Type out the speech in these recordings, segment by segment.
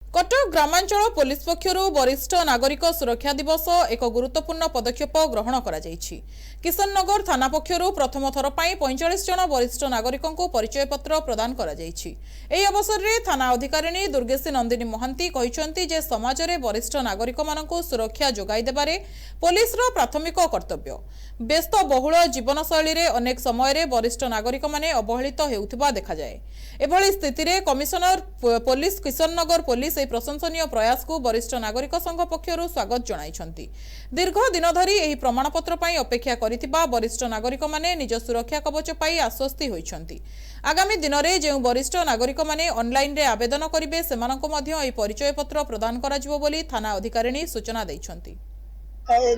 Cuttack ग्रामांचल police पक्षर वरिष्ठ नागरिक सुरक्षा दिवस एक गुरुत्वपूर्ण पदक्षेप ग्रहण करा जायछि। किशननगर थाना पक्षर प्रथम थर पर 45 जन वरिष्ठ नागरिक परिचय पत्र प्रदान करा जायछि। एही अवसर में थाना अधिकारिणी दुर्गेशी नंदिनी महांती कहिसेंति जे समाज रे वरिष्ठ नागरिक मानकु सुरक्षा जोगाई देबारे पुलिस रो प्राथमिक कर्तव्य। व्यस्त बहुल जीवनशैली रे अनेक समय रे वरिष्ठ नागरिक माने अवहेलित हेउथिबा देखा जाय। एभली स्थिति रे कमिशनर पुलिस किशननगर पुलिस प्रशंसनीय प्रयास को वरिष्ठ नागरिक संघ पक्षर स्वागत जणाइछन्ति। दीर्घ दिन धरी एही प्रमाणपत्र पई अपेक्षा करितिबा वरिष्ठ नागरिक माने निज सुरक्षा कवच पाई आश्वस्ति होइछन्ति। आगामी दिन में जो वरिष्ठ नागरिक माने ऑनलाइन रे आवेदन करिवे सेमानंको मध्य एही परिचय पत्र प्रदान कराजिवो बोली थाना अधिकारिणी सूचना दैछन्ति।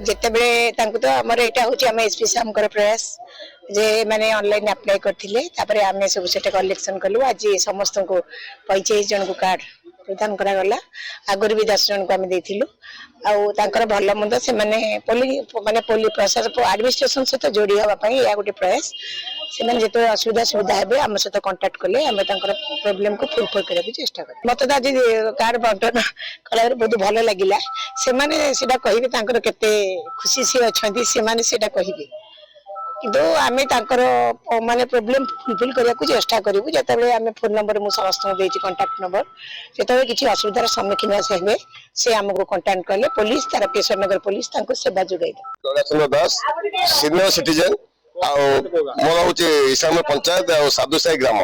जेतेबेले तांको तो हमर एटा होची हम एसपी सामकर प्रयास जे माने ऑनलाइन अप्लाई करथिले तापरे आमे सब सेटा कलेक्शन कलु। आज समस्त को 45 जन को कार्ड प्रदान करा गला। आगर भी 10 जन को आमे देथिलु आ तांकर भल मंद से माने पोली प्रशासन एडमिनिस्ट्रेशन सहित जोड़ी हवा पई या गोटे प्रयास से माने जेतो असुविधा सुविधा हेबे हम सहित कांटेक्ट कले हम तांकर प्रॉब्लम को फुलफिल करे भी चेष्टा कर। मते त आज कार्ड बंटन कला बहुत भल लागिला। से माने सेटा कहिबे तांकर केते खुशी से अछंती से माने सेटा कहिबे किंतु आमे तांकर माने प्रॉब्लम फुलफिल करिया को चेष्टा करिवु। जेतेबेले आमे फोन नंबर मु समस्त देछि कांटेक्ट नंबर जेतेबेले किछि असुविधार सम्मुखीन हेबे से हमको कांटेक्ट करले पुलिस तार किशननगर पुलिस तांको सेवा जोगाई दे। गणाचंद्र दास सीनियर सिटीजन आ मोर होची इसाम पंचायत आ साधुसाई ग्राम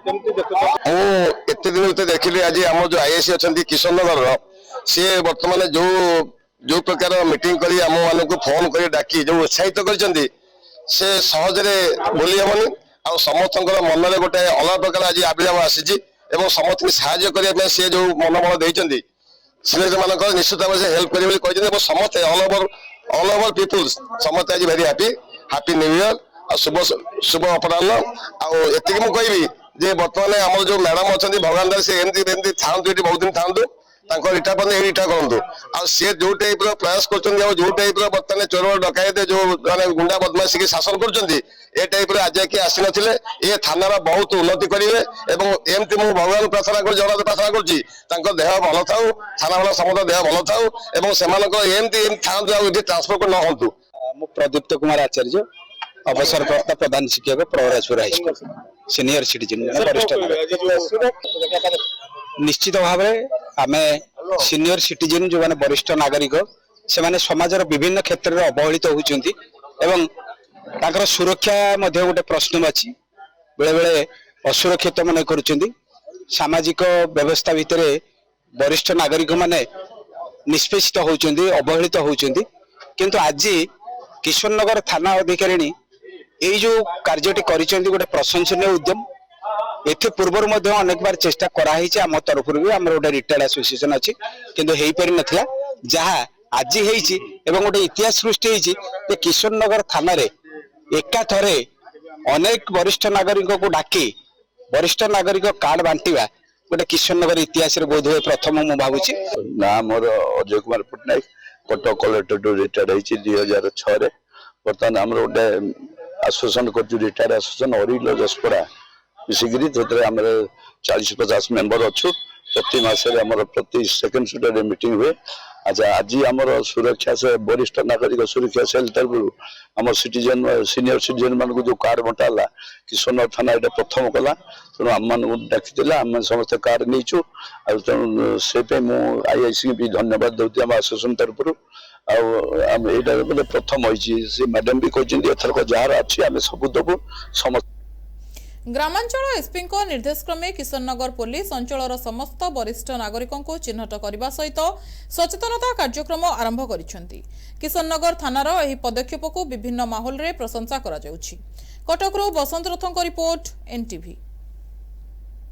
केमती देखो मु एते दिन उते देखिली। आज हम जो आईएससी अछंती किशननगर रो से वर्तमान जो प्रकार मीटिंग करी हम मानक फोन करी डाकी जो उत्साहित करचंती से सहज रे बोली हमनी आ समस्त मन रे गोटे अलग प्रकार आज आविर्भाव आसी एवं समस्त सहायता करने से जो मनोबल देइचंती सिनियर मानक निश्चित भाव से हेल्प करी कहते समस्त ऑल ओवर पीपुल्स समस्त आज वेरी हैप्पी न्यू ईयर आ शुभ अपराह्न आती मुझे जे बर्तमान आम जो मैडम अच्छा भगवान दास से एमती था बहुत दिन था रिटायर पर रिटायर करूँ सी जो टाइप प्रयास कर जो टाइप बर्तमान चोर डकायत जो गुंडा बदमाशी की शासन कर टाइप आज किए आसी ना ये थानार बहुत उन्नति करेंगे एमती मुझे भगवान प्रार्थना कर जगन्नाथ प्रार्थना कर देह भल था थाना वाला समस्त देह भल था से था ट्रांसफर को न हूँ। मु प्रदीप्त कुमार आचार्य अवसरप्राप्त प्रधान शिक्षक प्रवराजपुर हाईस्कूल सीनियर सिटीजन वरिष्ठ निश्चित भाव आम सीनियर सिटीजन जो माने वरिष्ठ नागरिक से माने समाजर विभिन्न क्षेत्र में अवहेलित होती तांकर सुरक्षा गोटे प्रश्न अच्छी बेले बेले असुरक्षित मन कर सामाजिक व्यवस्था भितर वरिष्ठ नागरिक माने निष्पेषित होती अवहेलित होती किंतु आज किशननगर थाना अधिकारिणी यही जो कार्यटी करिसेंती गोटे प्रशंसनीय उद्यम एथे पूर्वर मध्य अनेक बार चेष्टा कराई आम तरफ भी आम गोटे रिटायर्ड एसोसिएशन अच्छी किंतु हेई पारि नथिला जहा आज हेइची एवं गोटे इतिहास सृष्टि हेइची जे किशननगर थाना रे एका थरे अनेक वरिष्ठ नागरिक को डाकी वरिष्ठ नागरिक कार्ड बांटिबा गोटे किशननगर इतिहास रे बोध हुए प्रथम मु भाबुची। ना मोर अजय कुमार पटनायक कटक कलेक्टर रिटायर्ड होती 2006 रे बर्तमान आम गोटे एसोसिएशन कर रिटायर्ड एसोसिएशन अरिल जसपड़ा मिसिकी 40-50 मेंबर अच्छु प्रति मासरे आमर प्रति सेकेंड सैटरडे मीटिंग हुए। अच्छा आज आमर सुरक्षा से वरिष्ठ नागरिक सुरक्षा सेल तरफ आम सिटीजन सीनियर सिटीजन मान जो कार्ड बंटाला किशननगर थाना ये प्रथम कला तेणु आम मान डाकी आम समस्त कार्ड नहीं तेणु से आईआईसी भी धन्यवाद दूसरी आम एसोसिएशन तरफ आम प्रथम होती मैडम भी कहते एथरक जार अच्छी आम सब देवु समस्त। ग्रामांचल एसपी निर्देश क्रमे किशननगर पुलिस अंचलर समस्त वरिष्ठ नागरिकों को चिन्हट करने सहित सचेतनता कार्यक्रम आरंभ करिसेंती। किशननगर थानार एही पदक्षेप को विभिन्न माहौल रे प्रशंसा करा जाउछि। कटकरू बसंत रथों रिपोर्ट एनटीवी।